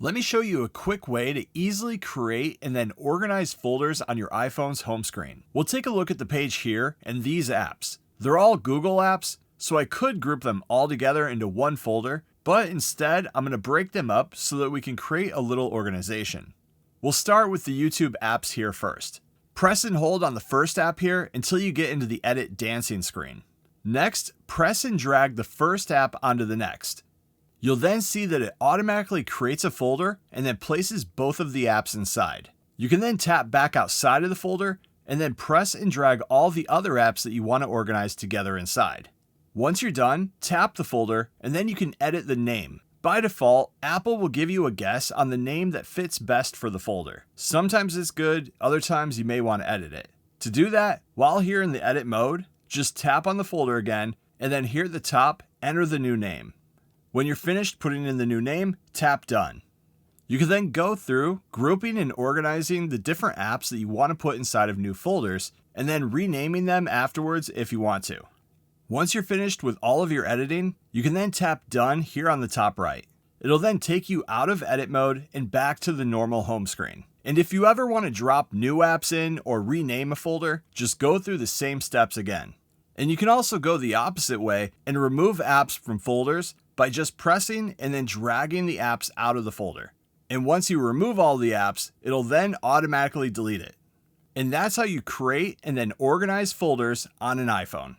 Let me show you a quick way to easily create and then organize folders on your iPhone's home screen. We'll take a look at the page here and these apps. They're all Google apps, so I could group them all together into one folder, but instead I'm going to break them up so that we can create a little organization. We'll start with the YouTube apps here first. Press and hold on the first app here until you get into the Edit Dancing screen. Next, press and drag the first app onto the next. You'll then see that it automatically creates a folder and then places both of the apps inside. You can then tap back outside of the folder and then press and drag all the other apps that you want to organize together inside. Once you're done, tap the folder and then you can edit the name. By default, Apple will give you a guess on the name that fits best for the folder. Sometimes it's good, other times you may want to edit it. To do that, while here in the edit mode, just tap on the folder again and then here at the top, enter the new name. When you're finished putting in the new name, tap Done. You can then go through grouping and organizing the different apps that you want to put inside of new folders, and then renaming them afterwards if you want to. Once you're finished with all of your editing, you can then tap Done here on the top right. It'll then take you out of edit mode and back to the normal home screen. And if you ever want to drop new apps in or rename a folder, just go through the same steps again. And you can also go the opposite way and remove apps from folders by just pressing and then dragging the apps out of the folder. And once you remove all the apps, it'll then automatically delete it. And that's how you create and then organize folders on an iPhone.